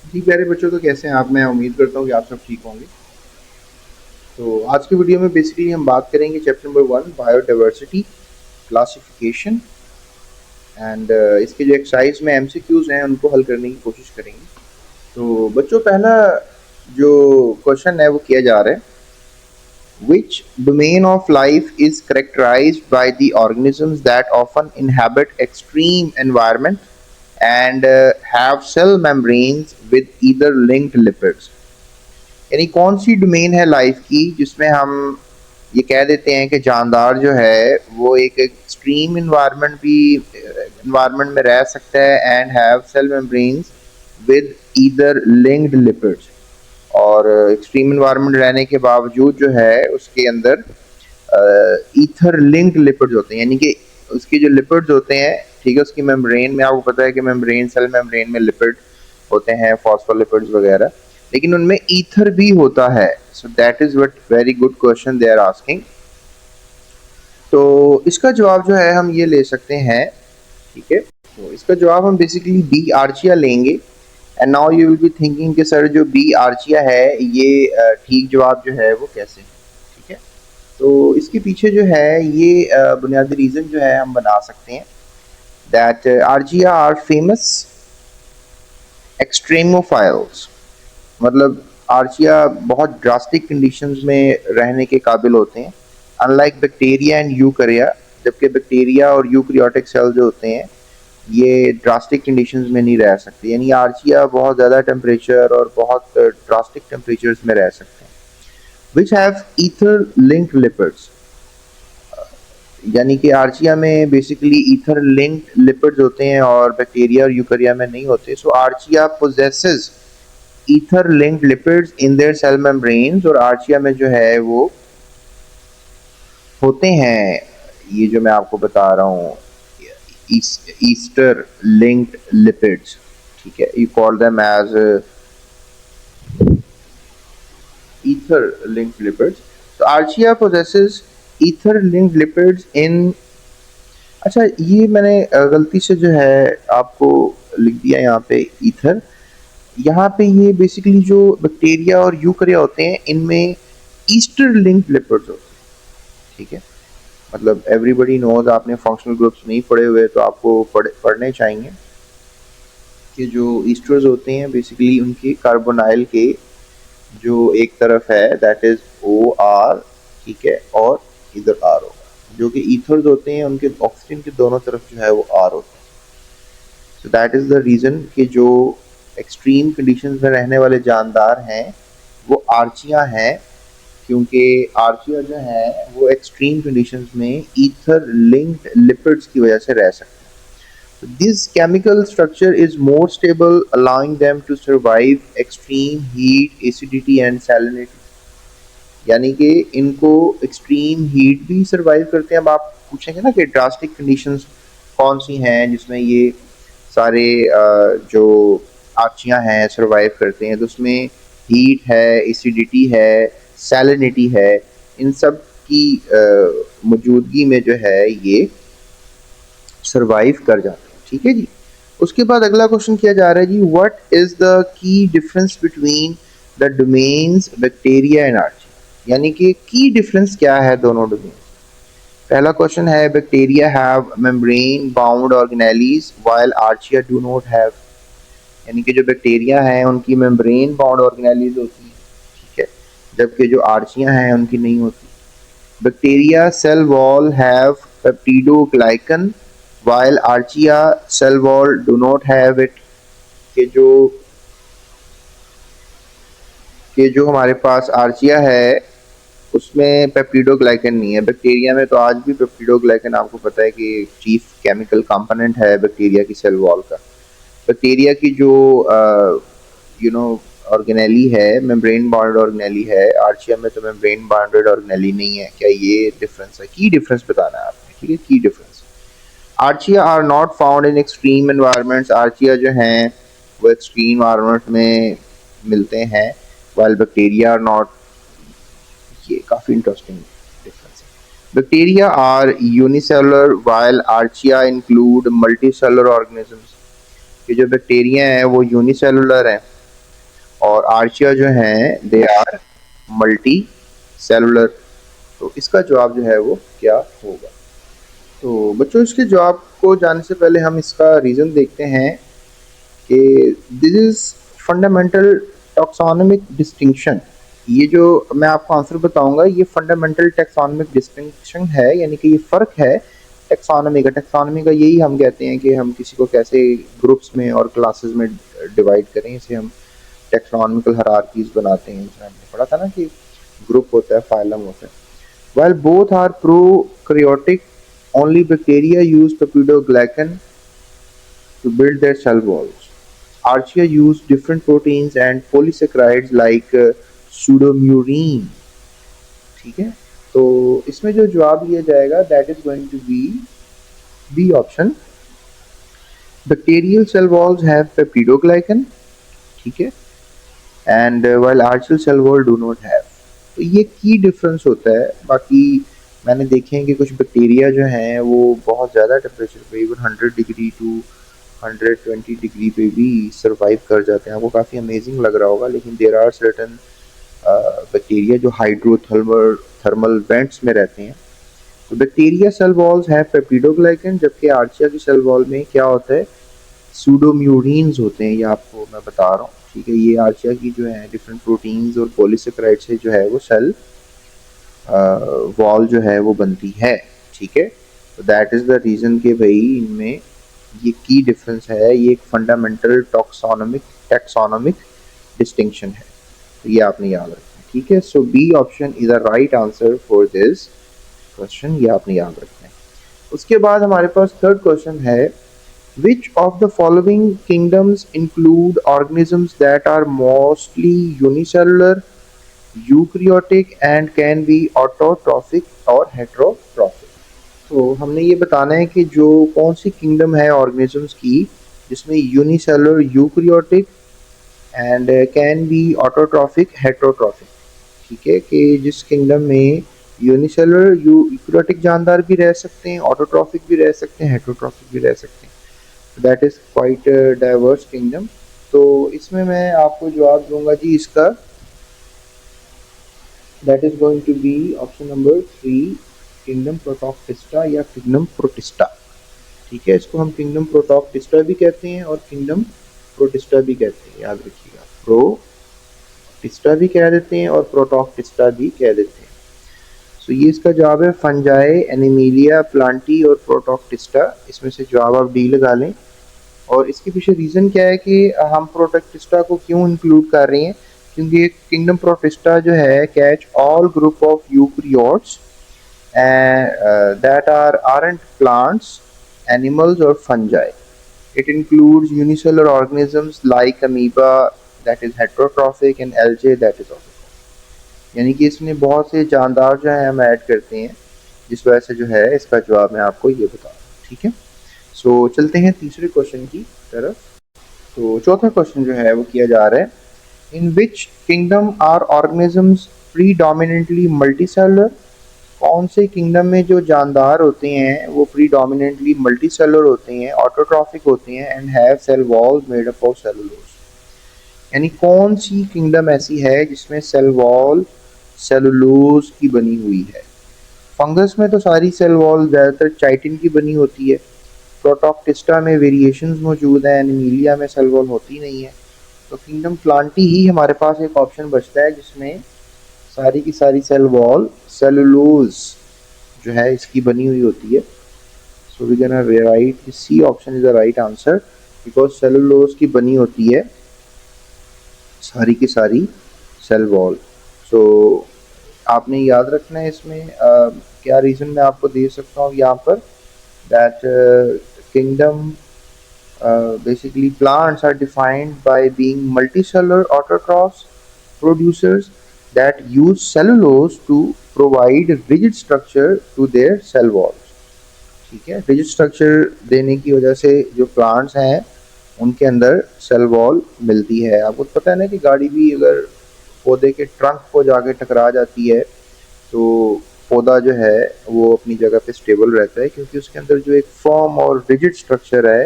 जी प्यारे बच्चों, तो कैसे हैं आप? मैं उम्मीद करता हूँ कि आप सब ठीक होंगे। तो आज की वीडियो में बेसिकली हम बात करेंगे chapter number 1 biodiversity classification and इसके जो एक्सरसाइज में एमसीक्यूज हैं उनको हल करने की कोशिश करेंगे। तो बच्चों, पहला जो क्वेश्चन है वो किया जा रहा है, which domain of life is characterized by the organisms that often inhabit extreme environment and have cell membranes with either linked lipids। यानी कौन सी डोमेन है लाइफ की जिसमें हम ये कह देते हैं कि जानदार जो है वो एक एक्सट्रीम इन्वायरमेंट में रह सकता है and have cell membranes with ether linked lipids. और एक्सट्रीम इन्वायरमेंट रहने के बावजूद जो है उसके अंदर ईथर लिंक्ड लिपिड्स होते हैं, यानी कि उसके जो लिपिड्स होते हैं, ठीक है, उसकी मेम्ब्रेन में आपको पता है कि मेम्ब्रेन सेल मेम्ब्रेन में लिपिड होते हैं, फॉस्फोलिपिड्स वगैरह, लेकिन उनमें ईथर भी होता है। So that is what very good question they are asking. तो इसका जवाब जो है हम ये ले सकते हैं, ठीक है। तो इसका जवाब हम बेसिकली बी आर्चिया लेंगे। And now you will be thinking कि सर जो बी आर्चिया है ये ठीक जवाब जो है वो कैसे, ठीक है। तो इसके पीछे जो है ये बुनियादी रीज़न जो है हम बना सकते हैं दैट आर्चिया आर फेमस एक्सट्रेमोफाइल्स। मतलब आर्चिया बहुत ड्रास्टिक कंडीशंस में रहने के काबिल होते हैं, अनलाइक बैक्टीरिया एंड यूकरिया। जबकि बैक्टीरिया और यूकरियोटिक सेल जो होते हैं ये ड्रास्टिक कंडीशंस में नहीं रह सकते, यानी आर्चिया बहुत ज़्यादा टेम्परेचर और बहुत ड्रास्टिक टेम्परेचर्स में रह सकते हैं। Which have ether linked lipids, यानी कि आर्चिया में बेसिकली ईथर लिंक्ड लिपिड्स होते हैं और बैक्टीरिया और यूकरिया में नहीं होते। So archaea possesses ether linked lipids in their cell membranes, और आर्चिया में जो है वो होते हैं ये जो मैं आपको बता रहा हूँ ईस्टर लिंक्ड लिपिड्स, ठीक है। You call them as ether linked lipids. तो archaea possesses ether linked lipids in, अच्छा ये मैंने गलती से जो है आपको लिख दिया यहाँ पे ईथर। यहाँ पे ये बेसिकली जो बैक्टीरिया और यूकरिया होते हैं इनमें ईस्टर लिंक्ड लिपिड्स होते हैं, ठीक है। मतलब एवरीबडी नोज, आपने फंक्शनल ग्रुप्स नहीं पढ़े हुए तो आपको पढ़ने चाहिए कि जो ईस्टर्स होते हैं बेसिकली उनके कार्बोनाइल के जो एक तरफ है दैट इज ओ आर, ठीक है, और इधर आर होगा। जो कि ईथर्स होते हैं उनके ऑक्सीजन के दोनों तरफ जो है वो आर होता है। So that is the reason कि जो एक्सट्रीम कंडीशंस में रहने वाले जानदार हैं वो आर्चिया हैं, क्योंकि आर्चिया जो है वो एक्सट्रीम कंडीशंस में ईथर लिंक्ड लिपिड्स की वजह से रह सकते हैं। This chemical structure is more stable, allowing them to survive extreme heat, acidity and salinity। यानी कि इनको एक्सट्रीम हीट भी सर्वाइव करते हैं। अब आप पूछेंगे ना कि ड्रास्टिक कंडीशंस कौन सी हैं जिसमें ये सारे जो आर्चियाँ हैं सर्वाइव करते हैं, तो उसमें हीट है, एसिडिटी है, सैलिनिटी है, इन सब की मौजूदगी में जो है ये सर्वाइव कर जाते हैं, ठीक है जी। उसके बाद अगला क्वेश्चन किया जा रहा है जी, what is the key difference between the domains bacteria and archaea. यानी कि की डिफरेंस क्या है दोनों डोमेन। पहला क्वेश्चन है bacteria have membrane bound organelles while archaea do not have. यानी कि जो बैक्टीरिया हैं उनकी मेम्ब्रेन बाउंड ऑर्गेनेलीज होती है, ठीक है, जबकि जो आर्चिया हैं उनकी नहीं होती। Bacteria cell wall have peptidoglycan while archaea cell wall do not have it। कि जो हमारे पास आर्चिया है उसमें पेप्टिडोग्लाइकन नहीं है। बैक्टीरिया में तो आज भी पेप्टिडोग्लाइकन आपको पता है कि चीफ केमिकल कंपोनेंट है बैक्टीरिया की सेल वॉल का। बैक्टीरिया की जो ऑर्गेनेली है मेम्ब्रेन बाउंडेड ऑर्गेनेली है, आर्चिया में तो मेम्ब्रेन बाउंडेड ऑर्गेनेली नहीं है। क्या ये डिफरेंस है? की डिफरेंस बताना है आपने, ठीक है, key difference. Archaea are not found in extreme environments. Archaea जो हैं वो एक्सट्रीम एनवायरनमेंट में मिलते हैं, वाइल बैक्टीरिया आर नॉट। ये काफ़ी इंटरेस्टिंग डिफरेंस है। Bacteria are unicellular while archaea include multicellular organisms. ये जो बैक्टीरिया हैं वो यूनिसेलुलर हैं और आर्चिया जो हैं दे आर मल्टी सेलुलर। तो इसका जवाब जो है वो क्या होगा? तो बच्चों इसके जवाब को जानने से पहले हम इसका रीज़न देखते हैं कि this is fundamental taxonomic distinction. ये जो मैं आपको आंसर बताऊंगा ये फंडामेंटल टैक्सोनॉमिक डिस्टिंक्शन है, यानी कि ये फ़र्क है टैक्सोनॉमी का। टैक्सोनॉमी का यही हम कहते हैं कि हम किसी को कैसे ग्रुप्स में और क्लासेस में डिवाइड करें, इसे हम टैक्सोनॉमिकल हायरार्कीज बनाते हैं। जैसे हमने पढ़ा था ना कि ग्रुप होता है, फाइलम होता है। While both are prokaryotic, only bacteria use peptidoglycan to build their cell walls. Archaea use different proteins and polysaccharides like pseudomurine. ठीक है, तो इसमें जो जवाब लिया जाएगा that is going to be B option. Bacterial cell walls have peptidoglycan, ठीक है, and while archaeal cell wall do not have. तो ये की डिफरेंस होता है। बाकी मैंने देखे हैं कि कुछ बैक्टीरिया जो हैं वो बहुत ज़्यादा टेम्परेचर पे, इवन 100 डिग्री टू 120 डिग्री पे भी सर्वाइव कर जाते हैं। आपको काफ़ी अमेजिंग लग रहा होगा, लेकिन देर आर सर्टन बैक्टीरिया जो हाइड्रोथर्मल थर्मल वेंट्स में रहते हैं। तो बैक्टीरिया सेल वॉल्स हैं पेप्टिडोग्लाइकन, जबकि आर्चिया की सेल वॉल में क्या होता है, सूडोम्यूरिन्स होते हैं। ये आपको मैं बता रहा हूँ, ठीक है। ये आर्चिया की जो है डिफरेंट प्रोटीन्स और पॉलीसेकेराइड से जो है वो सेल वॉल जो है वो बनती है, ठीक है। तो दैट इज़ द रीज़न कि भाई इनमें ये की डिफरेंस है, ये एक फंडामेंटल टैक्सोनॉमिक डिस्टिंक्शन है। तो ये आपने याद रखना है, ठीक है। So B option is the right answer for this question, ये आपने याद रखना है। उसके बाद हमारे पास थर्ड क्वेश्चन है, which of the following kingdoms include organisms that are mostly unicellular, eukaryotic and can be autotrophic or heterotrophic? तो हमने ये बताना है कि जो कौन सी किंगडम है ऑर्गेनिजम्स की जिसमें unicellular, eukaryotic and can be autotrophic, heterotrophic, ठीक है। कि जिस किंगडम में यूनिसेलुलर यूकैरियोटिक जानदार भी रह सकते हैं, ऑटोट्रॉफिक भी रह सकते हैं, हेटरोट्रॉफिक भी रह सकते हैं। That is quite diverse kingdom. तो इसमें मैं आपको जवाब दूंगा जी इसका, that is going to be option number 3, kingdom Protoctista या किंगडम प्रोटिस्टा, ठीक है। इसको हम किंगडम प्रोटॉक्टिस्टा भी कहते हैं और किंगडम प्रोटिस्टा भी कहते हैं, याद रखिएगा। प्रोटिस्टा भी कह देते हैं और प्रोटॉक्टिस्टा भी कह देते हैं। सो ये इसका जवाब है फंजाई, एनिमिलिया, प्लांटी और प्रोटॉक्टिस्टा। इसमें से जवाब आप डी लगा लें। और इसके पीछे रीज़न क्या है कि हम प्रोटॉक्टिस्टा को क्यों इंक्लूड कर रहे हैं, क्योंकि किंगडम प्रोटिस्टा जो है catch all group of eukaryotes that aren't plants, animals और fungi. It includes unicellular organisms like amoeba that is heterotrophic and algae that is autotrophic. यानी कि इसमें बहुत से जानदार जो है हम ऐड करते हैं, जिस वजह से जो है इसका जवाब मैं आपको ये बता रहा हूँ, ठीक है। सो चलते हैं तीसरे क्वेश्चन की तरफ। तो चौथा क्वेश्चन जो है वो किया जा रहा है, in which kingdom are organisms predominantly multicellular. कौन से किंगडम में जो जानदार होते हैं वो प्रीडोमिनेंटली मल्टीसेलुलर होते हैं, ऑटोट्रॉफिक होते हैं and have cell walls made up of cellulose. यानी कौन सी किंगडम ऐसी है जिसमें सेल वॉल सेलुलोज की बनी हुई है। फंगस में तो सारी सेल वॉल ज़्यादातर चाइटिन की बनी होती है, प्रोटॉक्टिस्टा में वेरिएशंस मौजूद हैं, एनिमिलिया में सेल वॉल होती नहीं है। तो किंगडम प्लांटी ही हमारे पास एक ऑप्शन बचता है जिसमें सारी की सारी सेल वॉल सेलुलोज जो है इसकी बनी हुई होती है। So we can write C option is the right answer, because cellulose की बनी होती है सारी की सारी सेल वॉल। सो आपने याद रखना है इसमें क्या रीज़न मैं आपको दे सकता हूँ यहाँ पर, that kingdom basically plants are defined by being multicellular autotrophs producers that use cellulose to provide rigid structure to their cell walls, ठीक है। rigid structure देने की वजह से जो plants हैं उनके अंदर सेल वॉल मिलती है। आपको पता है ना कि गाड़ी भी अगर पौधे के ट्रंक को जाके टकरा जाती है तो पौधा जो है वो अपनी जगह पे स्टेबल रहता है, क्योंकि उसके अंदर जो एक फॉर्म और रिजिड स्ट्रक्चर है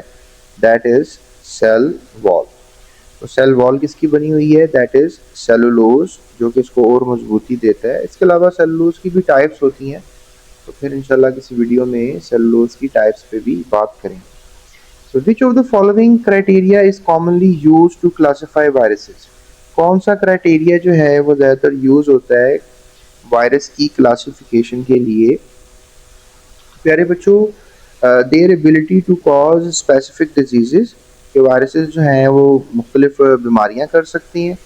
दैट इज सेल वॉल। तो सेल वॉल किसकी बनी हुई है, दैट इज सेलुलोज, जो कि इसको और मजबूती देता है। इसके अलावा सेलुलोज की भी टाइप्स होती हैं, तो फिर इंशाल्लाह किसी वीडियो में सेलुलोज की टाइप्स पे भी बात करेंगे। So which of the following criteria is commonly use to classify viruses, कौन सा क्राइटेरिया जो है वो ज़्यादातर यूज होता है वायरस की क्लासिफिकेशन के लिए। प्यारे बच्चों, their ability to cause specific diseases, के वायरसेस जो हैं वो मुख्तलिफ बीमारियां कर सकती हैं।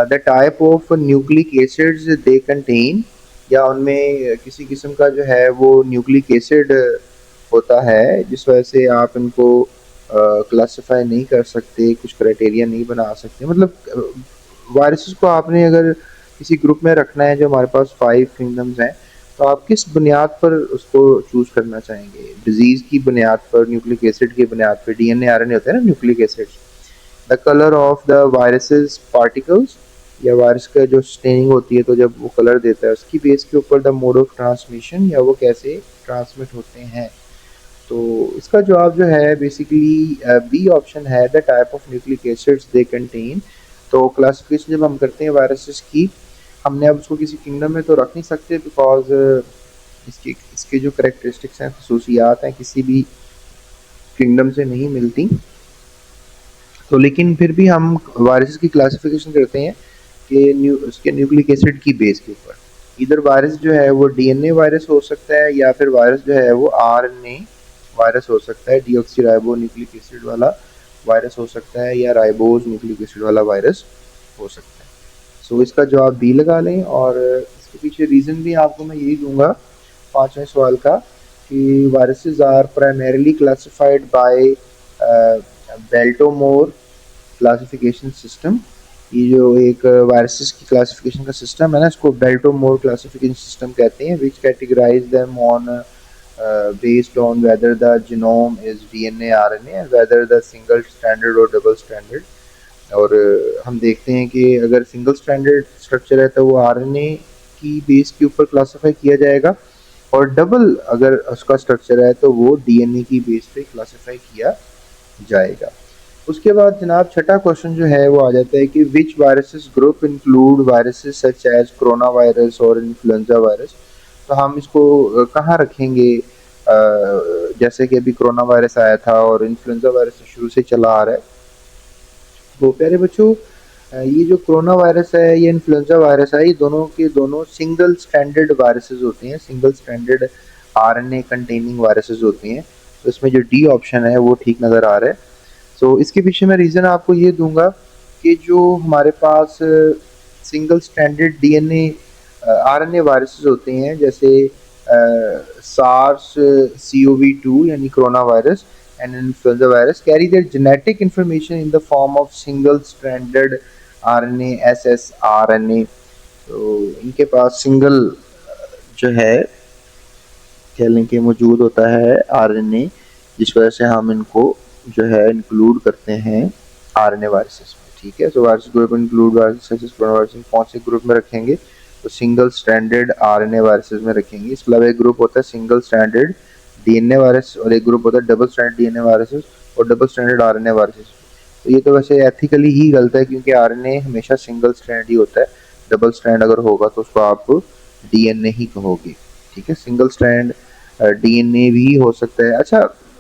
The type of nucleic acids they contain, या उनमें किसी किस्म का जो है वो न्यूक्लिक एसिड होता है जिस वजह से आप इनको क्लासिफाई नहीं कर सकते, कुछ क्राइटेरिया नहीं बना सकते। मतलब वायरसेस को आपने अगर किसी ग्रुप में रखना है, जो हमारे पास 5 किंगडम्स हैं, तो आप किस बुनियाद पर उसको चूज करना चाहेंगे, डिजीज की बुनियाद पर, न्यूक्लिक एसिड की बुनियाद पर, डीएनए आरएनए होते हैं ना nucleic acid, the colour of the viruses particles, या वायरस का जो स्टेनिंग होती है तो जब वो कलर देता है उसकी बेस के ऊपर, द मोड ऑफ ट्रांसमिशन, या वो कैसे ट्रांसमिट होते हैं। तो इसका जवाब जो है बेसिकली बी ऑप्शन है, the type of nucleic acids they contain. तो क्लासिफिकेशन जब हम करते हैं वायरसेस की, हमने अब उसको किसी किंगडम में तो रख नहीं सकते, बिकॉज इसके इसके जो करेक्टरिस्टिक्स हैं, खसूसियात हैं, किसी भी किंगडम से नहीं मिलती। तो लेकिन फिर भी हम वायरसेस की क्लासिफिकेशन करते हैं कि उसके न्यूक्लिक एसिड की बेस के ऊपर। इधर वायरस जो है वो डीएनए वायरस हो सकता है, या फिर वायरस जो है वो आरएनए वायरस हो सकता है, डीऑक्सीराइबो न्यूक्लिक एसिड वाला वायरस हो सकता है, या राइबोज न्यूक्लिक एसिड वाला वायरस हो सकता है। सो इसका जवाब बी लगा लें, और इसके पीछे रीज़न भी आपको मैं यही दूंगा 5वें सवाल का, कि viruses are primarily classified by Baltimore classification system. ये जो एक वायरसेस की क्लासिफिकेशन का सिस्टम है ना, इसको बेल्टोमोर क्लासिफिकेशन सिस्टम कहते हैं, which categorize them on based on whether the genome is DNA RNA and whether the single stranded और डबल स्ट्रैंडर्ड। और हम देखते हैं कि अगर सिंगल स्ट्रैंडर्ड स्ट्रक्चर है तो वो आरएनए की बेस के ऊपर क्लासिफाई किया जाएगा, और डबल अगर उसका स्ट्रक्चर है तो वो डीएनए की बेस पे क्लासिफाई किया जाएगा। उसके बाद जनाब छठा क्वेश्चन जो है वो आ जाता है कि which viruses group include viruses such as corona virus और इन्फ्लुएंजा वायरस। तो हम इसको कहाँ रखेंगे, जैसे कि अभी कोरोना वायरस आया था और इन्फ्लुएंजा वायरस शुरू से चला आ रहा है। तो प्यारे बच्चों, ये जो कोरोना वायरस है, ये इन्फ्लुएंजा वायरस है, ये दोनों के दोनों सिंगल स्ट्रैंडेड वायरसेस होते हैं, single stranded RNA containing viruses होते हैं। तो इसमें जो डी ऑप्शन है वो ठीक नज़र आ रहा है। तो इसके पीछे मैं रीज़न आपको ये दूंगा कि जो हमारे पास single stranded DNA RNA viruses होते हैं, जैसे सार्स CoV-2 यानी corona virus and influenza virus carry their genetic information in the form of single stranded RNA ssRNA। तो इनके पास सिंगल जो है कह लें कि मौजूद होता है आरएनए, जिस वजह से हम इनको जो है इंक्लूड करते हैं आरएनए वायरसेस में। ठीक है, तो virus group include viruses corona virus कौन से ग्रुप में रखेंगे, तो सिंगल स्ट्रैंडेड आरएनए वायरसेस में रखेंगे। इसके अलावा एक ग्रुप होता है सिंगल स्ट्रैंडेड डीएनए वायरस, और एक ग्रुप होता है डबल स्ट्रैंडेड डीएनए वायरसेस और डबल स्ट्रैंडेड आरएनए वायरसेस। तो ये तो वैसे एथिकली ही गलत है, क्योंकि आरएनए हमेशा सिंगल स्ट्रैंड ही होता है, डबल स्ट्रैंड अगर होगा तो उसको आप डीएनए ही कहोगे। ठीक है, सिंगल स्ट्रैंड डीएनए भी हो सकता है। अच्छा,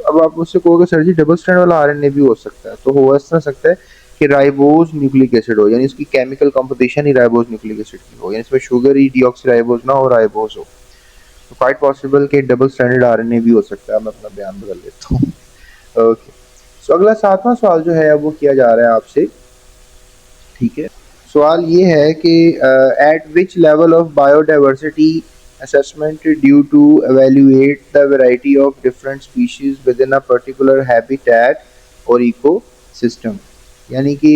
अब आप मुझसे कहोगे सर जी डबल स्ट्रैंड वाला आरएनए भी हो सकता है, तो हो ऐसा सकता है कि राइबोज न्यूक्लिक एसिड हो, यानी इसकी केमिकल कंपोजिशन ही राइबोज न्यूक्लिक एसिड की हो, यानी इसमें शुगर ही डीऑक्सीराइबोज ना हो, राइबोज हो। तो क्वाइट पॉसिबल कि डबल स्टैंडर्ड आरएनए भी हो सकता है। मैं अपना बयान बदल लेता हूँ। ओके, सो अगला 7वां सवाल जो है वो किया जा रहा है आपसे। ठीक है, सवाल ये है कि eight which level of biodiversity assessment due to evaluate the variety of different species within a particular habitat और ecosystem। यानी कि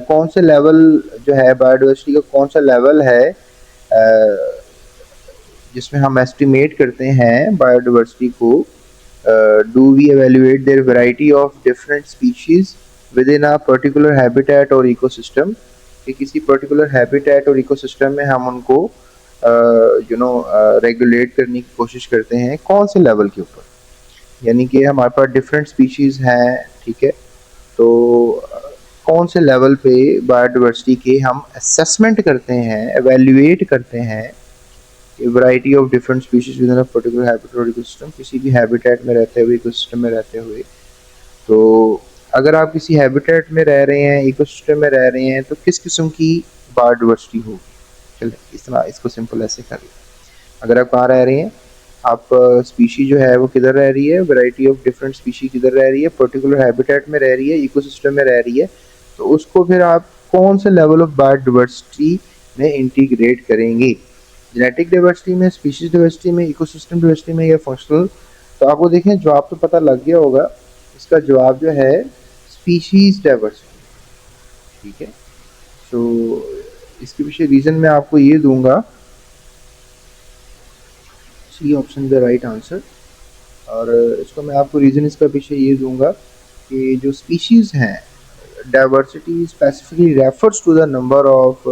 कौन से लेवल जो है बायोडाइवर्सिटी का, कौन सा लेवल है जिसमें हम एस्टिमेट करते हैं बायोडाइवर्सिटी को, do we evaluate their variety of different species within a particular habitat और इकोसिस्टम, कि किसी पर्टिकुलर हैबिटेट और इकोसिस्टम में हम उनको रेगुलेट करने की कोशिश करते हैं, कौन से लेवल के ऊपर। यानी कि हमारे पास डिफरेंट स्पीशीज हैं, ठीक है, तो कौन से लेवल पे बायोडाइवर्सिटी के हम असेसमेंट करते हैं, एवेल्युएट करते हैं variety of different species within a particular habitat और इकोसिस्टम, किसी भी हैबिटेट में रहते हुए, इकोसिस्टम में रहते हुए। तो अगर आप किसी हैबिटेट में रह रहे हैं, इकोसिस्टम में रह रहे हैं, तो किस किस्म की बायोडाइवर्सिटी होगी। चलिए इस तरह इसको सिंपल ऐसे कर लें। अगर आप कहाँ रह रहे हैं, आप स्पीशी जो है वो किधर रह रही है, वैरायटी ऑफ डिफरेंट स्पीशी किधर रह रही है, पर्टिकुलर हैबिटेट में रह रही है, इकोसिस्टम में रह रही है, तो उसको फिर आप कौन से लेवल ऑफ बायोडाइवर्सिटी में इंटीग्रेट करेंगे, जेनेटिक डाइवर्सिटी में, स्पीशीज डाइवर्सिटी में, इकोसिस्टम डाइवर्सिटी में, या फंक्शनल। तो आपको देखें जवाब तो पता लग गया होगा, इसका जवाब जो है स्पीशीज डाइवर्सिटी। ठीक है, तो इसके पीछे रीज़न मैं आपको ये दूंगा, C option the right answer. और इसको मैं आपको रीज़न इसका पीछे ये दूंगा कि जो स्पीशीज़ हैं, diversity specifically refers to the number of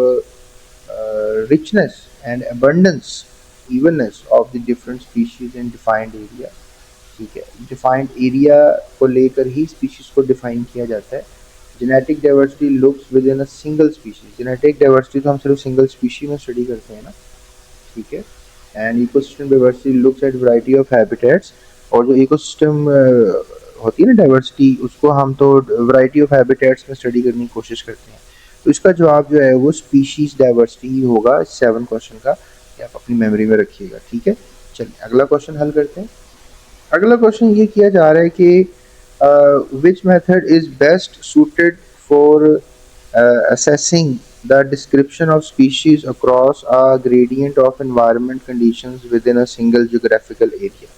richness and abundance, evenness of the different species in defined area। ठीक है, डिफाइंड एरिया को लेकर ही स्पीशीज को डिफाइन किया जाता है। Genetic diversity looks with in a single species, genetic diversity तो हम सिर्फ सिंगल स्पीशी में स्टडी करते हैं ना। ठीक है, and ecosystem diversity looks at variety of habitats, और जो इकोसिस्टम होती है ना डाइवर्सिटी, उसको हम तो वैरायटी ऑफ हैबिटेट्स में स्टडी करने की कोशिश करते हैं। तो इसका जवाब जो है वो स्पीशीज डाइवर्सिटी ही होगा 7 क्वेश्चन का, ये आप अपनी मेमोरी में रखिएगा। ठीक है, चलिए अगला क्वेश्चन हल करते हैं। अगला क्वेश्चन ये किया जा रहा है कि which method is best suited for assessing the description of species across a gradient of environment conditions with in a single geographical area.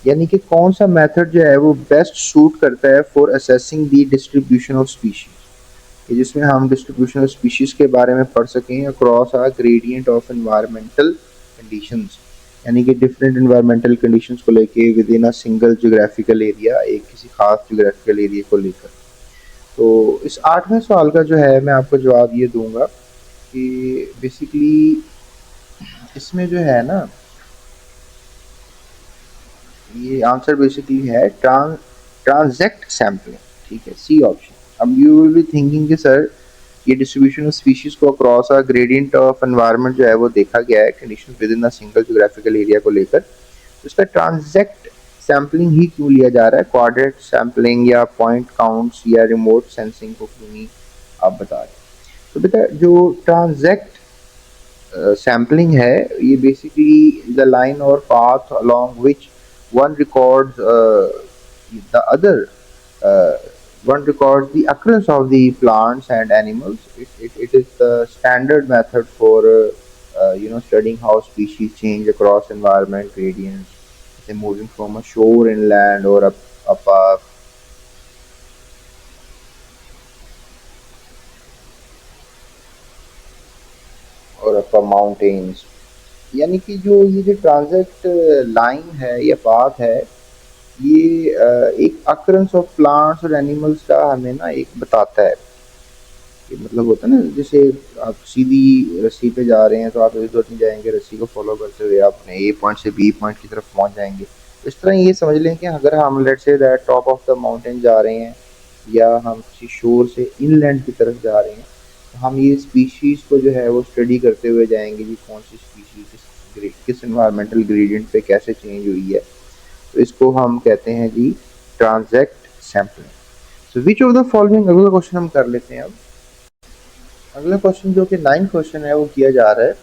यानी कि कौन सा मेथड जो है वो बेस्ट सूट करता है for assessing the distribution of species, जिसमें हम डिस्ट्रीब्यूशन ऑफ स्पीशीज के बारे में पढ़ सकें across a gradient of environmental conditions, यानी कि डिफरेंट एनवायरमेंटल कंडीशंस को लेके with in a single geographical area, एक किसी खास जियोग्राफिकल एरिया को लेकर। तो इस 8वें सवाल का जो है मैं आपको जवाब ये दूंगा कि बेसिकली इसमें जो है ना, ये आंसर बेसिकली है ट्रांजैक्ट सैम्पलिंग। ठीक है, सी ऑप्शन। अब यू विल बी थिंकिंग कि सर ये डिस्ट्रीब्यूशन ऑफ स्पीशीज को across a gradient of environment जो है वो देखा गया है condition with in a single geographical area को लेकर, तो इसका ट्रांजैक्ट सैम्पलिंग ही क्यों लिया जा रहा है, क्वाड्रेट सैम्पलिंग या पॉइंट काउंट्स या रिमोट सेंसिंग को क्यों नहीं आप बता रहे। तो बेटा जो ट्रांजैक्ट सैम्पलिंग है, ये बेसिकली द लाइन और path along which one records the other uh, one records the occurrence of the plants and animals. It is the standard method for studying how species change across environment gradients, say moving from a shore inland or up a mountains। यानी कि जो ये जो ट्रांजेक्ट line है या path है, ये एक अकरेंस ऑफ प्लांट्स और एनिमल्स का हमें ना एक बताता है। ये मतलब होता है ना, जैसे आप सीधी रस्सी पे जा रहे हैं तो आप इधर नहीं जाएंगे, रस्सी को फॉलो करते हुए आप अपने ए पॉइंट से बी पॉइंट की तरफ पहुंच जाएंगे। तो इस तरह ये समझ लें कि अगर हम let's say that top of the mountain जा रहे हैं, या हम किसी शोर से इनलैंड की तरफ जा रहे हैं, तो हम ये स्पीशीज़ को जो है वो स्टडी करते हुए जाएंगे जी, कौन सी स्पीशीज़ किस इन्वायरमेंटल ग्रेडियंट पे कैसे चेंज हुई है। तो इसको हम कहते हैं जी transect sampling. So which of the following, अगला क्वेश्चन हम कर लेते हैं। अब अगला क्वेश्चन जो कि 9 क्वेश्चन है वो किया जा रहा है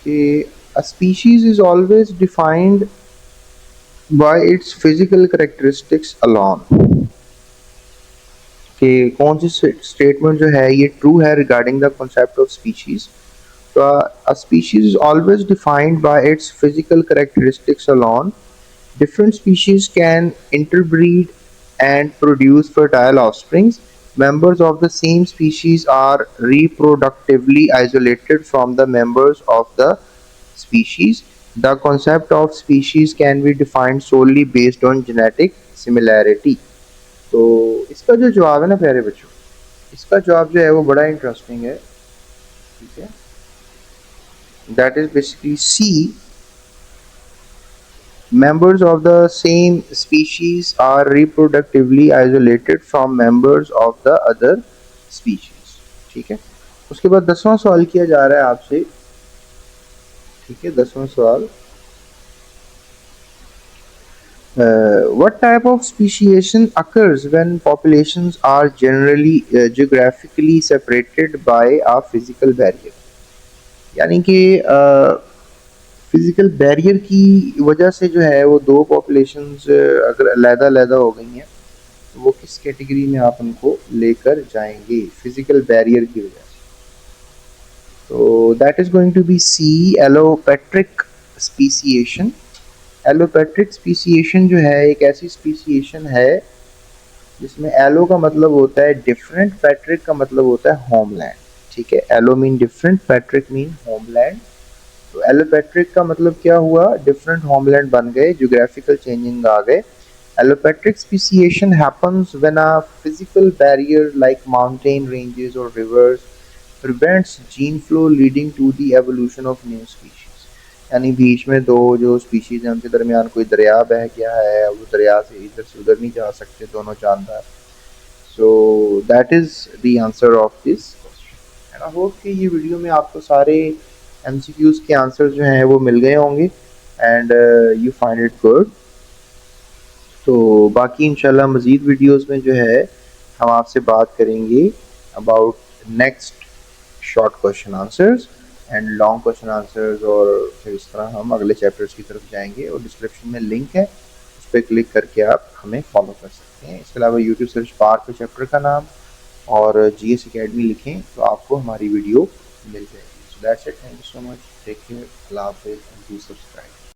कि a species is always defined by it's physical characteristics alone. कि कौन सी स्टेटमेंट जो है ये ट्रू है regarding the concept of species. तो a species is always defined by its physical characteristics alone. Different species can interbreed and produce fertile offspring. Members of the same species are reproductively isolated from the members of the species. The concept of species can be defined solely based on genetic similarity। तो इसका जो जवाब है ना प्यारे बच्चों, इसका जवाब जो है वो बड़ा इंटरेस्टिंग है। ठीक है, that is basically C, members of the same species are reproductively isolated from members of the other species। ठीक है, उसके बाद 10वां सवाल किया जा रहा है आपसे। ठीक है, 10वां सवाल, what type of speciation occurs when populations are generally geographically separated by a physical barrier? यानी कि फिजिकल बैरियर की वजह से जो है वो दो पॉपुलेशंस अगर अलग-अलग हो गई हैं तो वो किस कैटेगरी में आप उनको लेकर जाएंगे फिजिकल बैरियर की वजह से? तो that is going to be C, allopatric speciation. Allopatric speciation जो है एक ऐसी स्पीसिएशन है जिसमें एलो का मतलब होता है डिफरेंट, पैट्रिक का मतलब होता है होमलैंड। ठीक है, allo mean different, patric mean homeland. तो एलोपेट्रिक का मतलब क्या हुआ, डिफरेंट होमलैंड बन गए, ज्योग्राफिकल चेंजिंग आ गए। Allopatric speciation happens when a physical barrier like mountain ranges or rivers prevents gene flow leading to the evolution of new species। यानी बीच में दो जो स्पीशीज हैं उनके दरमियान कोई दरिया बह गया है, वो दरिया से इधर से उधर नहीं जा सकते दोनों जानदार। सो that is the answer of this question. And I hope कि ये वीडियो में आपको सारे एमसीक्यूज के आंसर जो हैं वो मिल गए होंगे and you find it good. तो बाकी इंशाल्लाह मज़ीद वीडियोस में जो है हम आपसे बात करेंगे about next short question answers and long question answers, और फिर इस तरह हम अगले चैप्टर्स की तरफ जाएंगे। और डिस्क्रिप्शन में लिंक है, उस पर क्लिक करके आप हमें फॉलो कर सकते हैं। इसके अलावा यूट्यूब सर्च पार्क पे चैप्टर का नाम और जीएस एकेडमी लिखें तो आपको हमारी वीडियो मिल जाएगी। So that's it, thank you so much, take care, अल्लाह हाफिज़ एंड डू सब्सक्राइब।